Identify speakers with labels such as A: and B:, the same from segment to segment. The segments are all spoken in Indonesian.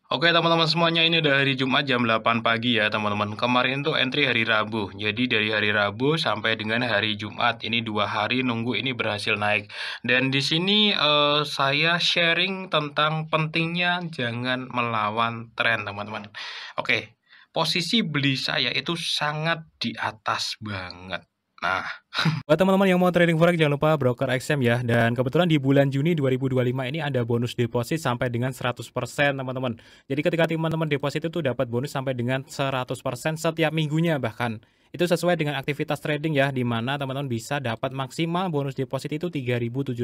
A: Oke teman-teman semuanya, ini udah hari Jumat jam 8 pagi ya teman-teman. Kemarin tuh entry hari Rabu. Jadi dari hari Rabu sampai dengan hari Jumat, ini 2 hari nunggu ini berhasil naik. Dan di sini saya sharing tentang pentingnya jangan melawan tren teman-teman. Oke, posisi beli saya itu sangat di atas banget. Nah,
B: Buat teman-teman yang mau trading forex jangan lupa broker XM ya. Dan kebetulan di bulan Juni 2025 ini ada bonus deposit sampai dengan 100% teman-teman. Jadi ketika teman-teman deposit itu dapat bonus sampai dengan 100% setiap minggunya bahkan. Itu sesuai dengan aktivitas trading ya, di mana teman-teman bisa dapat maksimal bonus deposit itu $3.750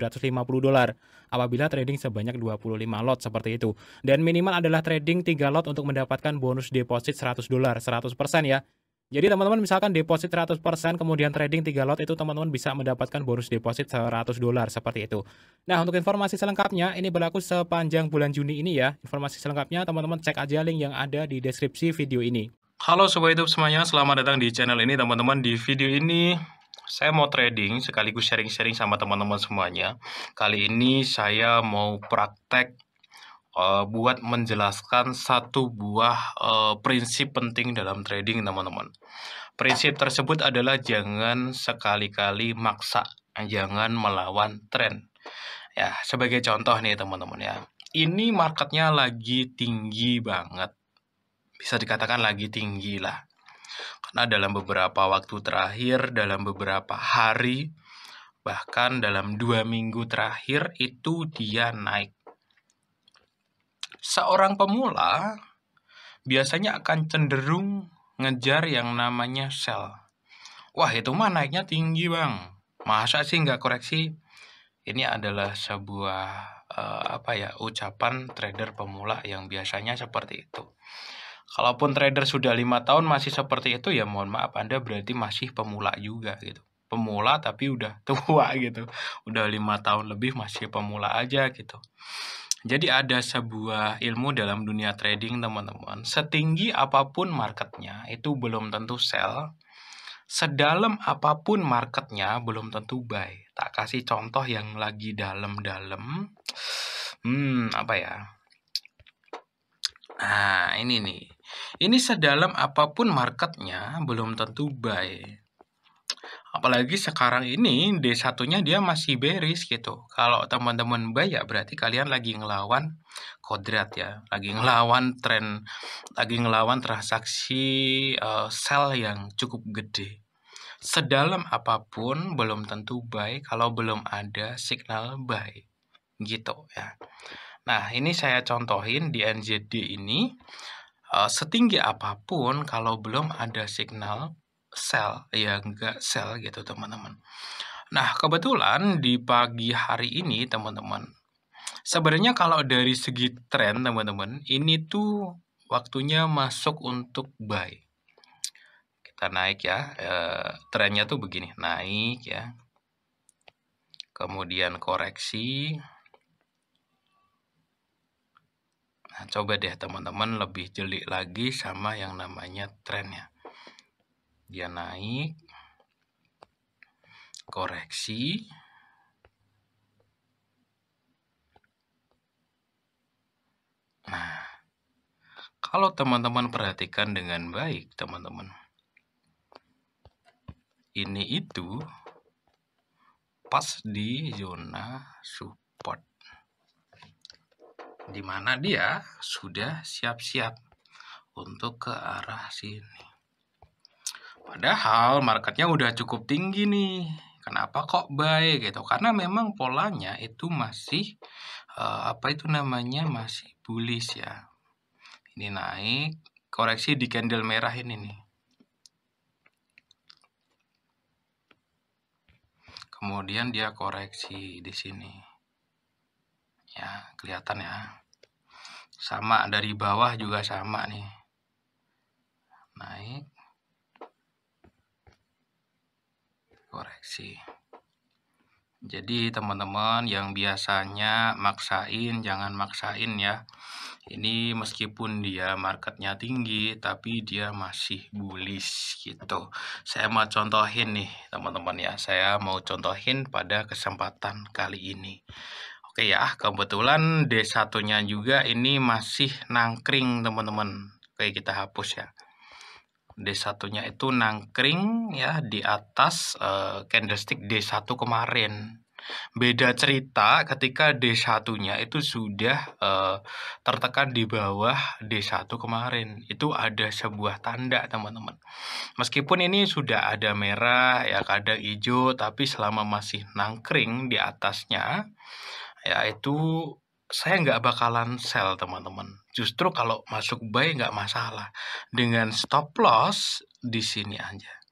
B: apabila trading sebanyak 25 lot seperti itu. Dan minimal adalah trading 3 lot untuk mendapatkan bonus deposit $100, 100% ya. Jadi teman-teman misalkan deposit 100% kemudian trading 3 lot itu teman-teman bisa mendapatkan bonus deposit $100 seperti itu. Nah, untuk informasi selengkapnya ini berlaku sepanjang bulan Juni ini ya. Informasi selengkapnya teman-teman cek aja link yang ada di deskripsi video ini.
A: halo Sobat YouTube semuanya, selamat datang di channel ini teman-teman. Di video ini saya mau trading sekaligus sharing-sharing sama teman-teman semuanya. Kali ini saya mau praktek buat menjelaskan satu buah prinsip penting dalam trading teman-teman. Prinsip tersebut adalah jangan sekali-kali maksa, jangan melawan tren. Ya, sebagai contoh nih teman-teman ya. Ini marketnya lagi tinggi banget. Bisa dikatakan lagi tinggi lah. Karena dalam beberapa waktu terakhir, dalam beberapa hari, bahkan dalam 2 minggu terakhir itu dia naik. Seorang pemula biasanya akan cenderung ngejar yang namanya sell. Wah, itu mah naiknya tinggi bang. Masa sih nggak koreksi? Ini adalah sebuah ucapan trader pemula yang biasanya seperti itu. Kalaupun trader sudah 5 tahun masih seperti itu, ya mohon maaf, Anda berarti masih pemula juga gitu. Pemula tapi udah tua gitu. Udah 5 tahun lebih masih pemula aja gitu. Jadi ada sebuah ilmu dalam dunia trading teman-teman. Setinggi apapun marketnya itu belum tentu sell. Sedalam apapun marketnya belum tentu buy. Tak kasih contoh yang lagi dalam-dalam. Apa ya? Nah, ini nih. Ini sedalam apapun marketnya belum tentu buy. Apalagi sekarang ini D1-nya dia masih bearish gitu. Kalau teman-teman buy ya berarti kalian lagi ngelawan kodrat ya. Lagi ngelawan tren, lagi ngelawan transaksi sell yang cukup gede. Sedalam apapun belum tentu buy kalau belum ada signal buy. Gitu ya. Nah, ini saya contohin di NZD ini. Setinggi apapun kalau belum ada signal sell, ya nggak sell gitu teman-teman. Nah, kebetulan di pagi hari ini teman-teman, sebenarnya kalau dari segi tren teman-teman, ini tuh waktunya masuk untuk buy. Kita naik ya, trennya tuh begini, naik ya, kemudian koreksi. Nah, coba deh teman-teman lebih jeli lagi sama yang namanya trennya. Dia naik, koreksi, nah, kalau teman-teman perhatikan dengan baik, teman-teman, ini itu pas di zona support, di mana dia sudah siap-siap untuk ke arah sini. Padahal marketnya udah cukup tinggi nih. Kenapa kok buy gitu? Karena memang polanya itu masih masih bullish ya. Ini naik, koreksi di candle merah ini nih. Kemudian dia koreksi di sini. Ya, kelihatan ya. Sama dari bawah juga sama nih. Naik. Koreksi. Jadi teman-teman yang biasanya maksain, jangan maksain ya. Ini meskipun dia marketnya tinggi, tapi dia masih bullish gitu. Saya mau contohin nih teman-teman ya. Saya mau contohin pada kesempatan kali ini. Oke ya, kebetulan D1-nya juga ini masih nangkring teman-teman. Oke, kita hapus ya. D1-nya itu nangkring ya di atas candlestick D1 kemarin. Beda cerita ketika D1-nya itu sudah tertekan di bawah D1 kemarin. Itu ada sebuah tanda teman-teman. Meskipun ini sudah ada merah ya kadang hijau, tapi selama masih nangkring di atasnya ya itu saya nggak bakalan sell teman-teman. Justru kalau masuk buy nggak masalah. Dengan stop loss di sini aja.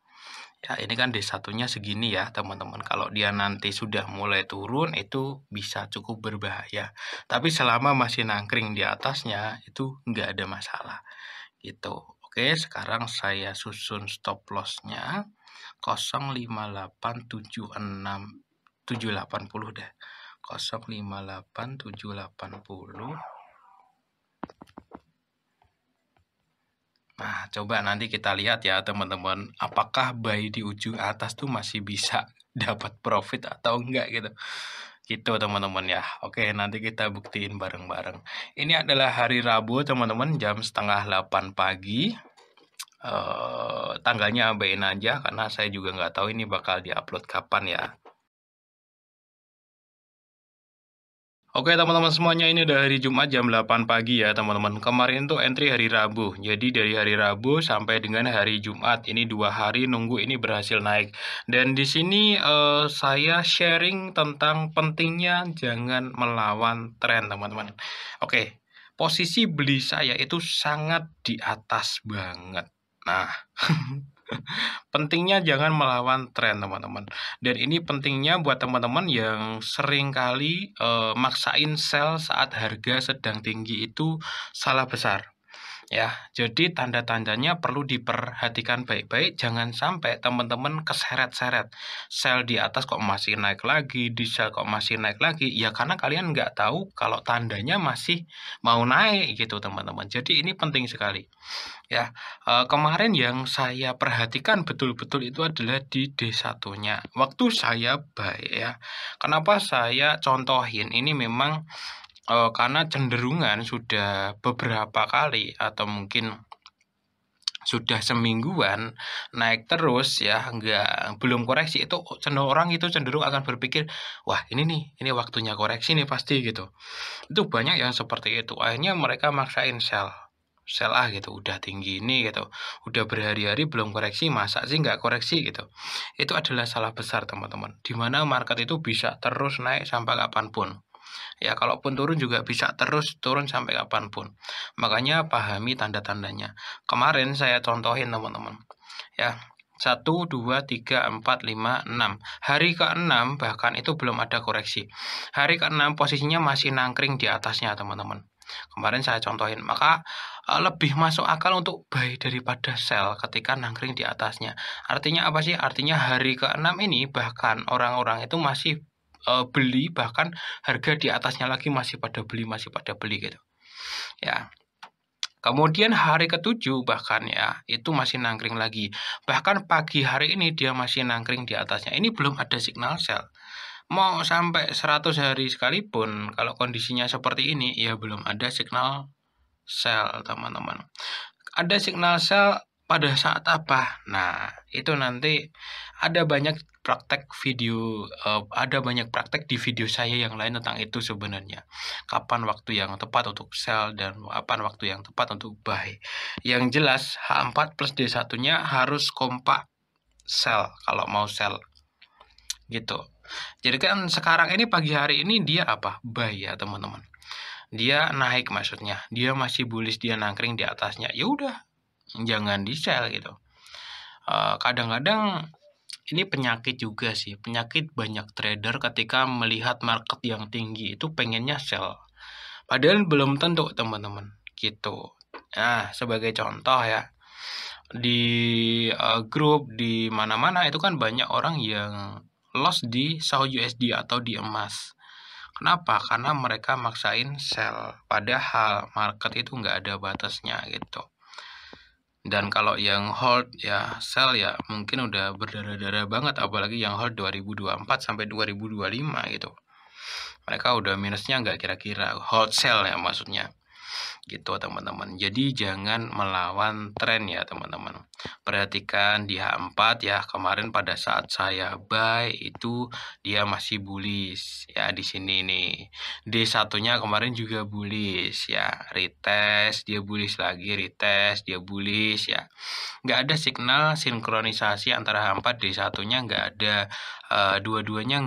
A: Ya ini kan D1-nya segini ya teman-teman. Kalau dia nanti sudah mulai turun itu bisa cukup berbahaya. Tapi selama masih nangkring di atasnya itu nggak ada masalah. Gitu. Oke, sekarang saya susun stop loss-nya 05876 780 deh. 058 780. Nah, coba nanti kita lihat ya teman-teman, apakah buy di ujung atas tuh masih bisa dapat profit atau enggak gitu. Gitu teman-teman ya. Oke, nanti kita buktiin bareng-bareng. Ini adalah hari Rabu teman-teman, jam 7:30 pagi. Tanggalnya abain aja karena saya juga nggak tahu ini bakal diupload kapan ya. Oke teman-teman semuanya, ini udah hari Jumat jam 8 pagi ya teman-teman. Kemarin tuh entry hari Rabu. Jadi dari hari Rabu sampai dengan hari Jumat ini 2 hari nunggu ini berhasil naik. Dan di sini saya sharing tentang pentingnya jangan melawan tren teman-teman. Oke, posisi beli saya itu sangat di atas banget. Nah, pentingnya jangan melawan tren teman-teman. Dan ini pentingnya buat teman-teman yang sering kali maksain sell saat harga sedang tinggi, itu salah besar. Ya, jadi tanda-tandanya perlu diperhatikan baik-baik, jangan sampai teman-teman keseret-seret. Sell di atas kok masih naik lagi, di sell kok masih naik lagi, ya karena kalian nggak tahu kalau tandanya masih mau naik gitu teman-teman. Jadi ini penting sekali. Ya, kemarin yang saya perhatikan betul-betul itu adalah di D1-nya. Waktu saya buy ya, kenapa saya contohin ini memang karena cenderungan sudah beberapa kali atau mungkin sudah semingguan naik terus ya, belum koreksi, itu orang itu cenderung akan berpikir, wah ini waktunya koreksi nih pasti gitu. Itu banyak yang seperti itu. Akhirnya mereka maksain sell gitu, udah tinggi ini gitu, udah berhari-hari belum koreksi, masa sih nggak koreksi gitu. Itu adalah salah besar teman-teman, dimana market itu bisa terus naik sampai kapanpun. Ya, kalaupun turun juga bisa terus turun sampai kapanpun. Makanya pahami tanda-tandanya. Kemarin saya contohin teman-teman. Ya, 1, 2, 3, 4, 5, 6. Hari ke-6 bahkan itu belum ada koreksi. Hari ke-6 posisinya masih nangkring di atasnya teman-teman. Kemarin saya contohin, maka lebih masuk akal untuk buy daripada sell ketika nangkring di atasnya. Artinya apa sih? Artinya hari ke-6 ini bahkan orang-orang itu masih beli, bahkan harga di atasnya lagi masih pada beli gitu. Ya. Kemudian hari ke-7 bahkan ya, itu masih nangkring lagi. Bahkan pagi hari ini dia masih nangkring di atasnya. Ini belum ada signal sell. Mau sampai 100 hari sekalipun, kalau kondisinya seperti ini, ya belum ada signal sell, teman-teman. Ada signal sell pada saat apa? Nah, itu nanti ada banyak praktek di video saya yang lain tentang itu sebenarnya. Kapan waktu yang tepat untuk sell dan kapan waktu yang tepat untuk buy. Yang jelas H4 plus D1-nya harus kompak sell kalau mau sell. Gitu. Jadi kan sekarang ini pagi hari ini dia apa? Buy ya, teman-teman. Dia naik maksudnya. Dia masih bullish, dia nangkring di atasnya. Ya udah, jangan di sell gitu. Kadang-kadang ini penyakit juga sih. Penyakit banyak trader ketika melihat market yang tinggi itu pengennya sell. Padahal belum tentu, teman-teman. Gitu. Nah, sebagai contoh ya. Di grup di mana-mana itu kan banyak orang yang loss di SAUD atau di emas. Kenapa? Karena mereka maksain sell, padahal market itu nggak ada batasnya gitu. Dan kalau yang hold ya sell ya mungkin udah berdarah-darah banget, apalagi yang hold 2024 sampai 2025 gitu. Mereka udah minusnya nggak kira-kira, hold sell ya maksudnya. Gitu teman-teman. Jadi jangan melawan tren ya teman-teman. Perhatikan di H4 ya, kemarin pada saat saya buy itu dia masih bullish ya di sini nih. D1-nya kemarin juga bullish ya, retest dia bullish lagi, retest dia bullish ya. Nggak ada signal sinkronisasi antara H4 D1-nya, nggak ada, dua-duanya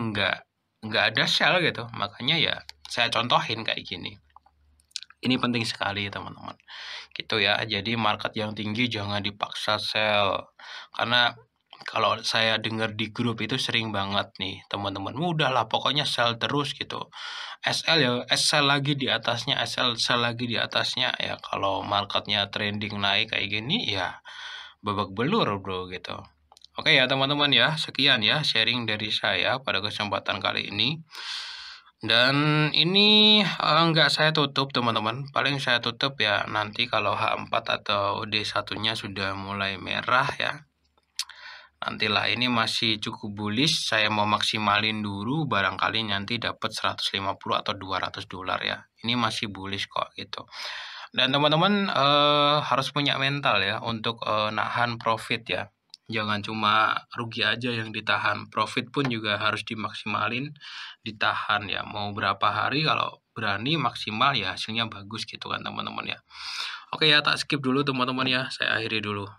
A: nggak ada sell gitu. Makanya ya saya contohin kayak gini. Ini penting sekali teman-teman. Gitu ya. Jadi market yang tinggi jangan dipaksa sell. Karena kalau saya dengar di grup itu sering banget nih teman-teman, udahlah pokoknya sell terus gitu. SL ya, sell lagi di atasnya, SL sell lagi di atasnya. Ya kalau marketnya trending naik kayak gini ya babak belur bro gitu. Oke ya teman-teman ya, sekian ya sharing dari saya pada kesempatan kali ini. Dan ini nggak saya tutup teman-teman, paling saya tutup ya nanti kalau H4 atau D1-nya sudah mulai merah ya. Nantilah ini masih cukup bullish, saya mau maksimalin dulu barangkali nanti dapat 150 atau 200 dolar ya. Ini masih bullish kok gitu. Dan teman-teman harus punya mental ya untuk nahan profit ya. Jangan cuma rugi aja yang ditahan, profit pun juga harus dimaksimalin, ditahan ya. Mau berapa hari kalau berani maksimal ya hasilnya bagus gitu kan teman-teman ya. Oke ya, tak skip dulu teman-teman ya, saya akhiri dulu.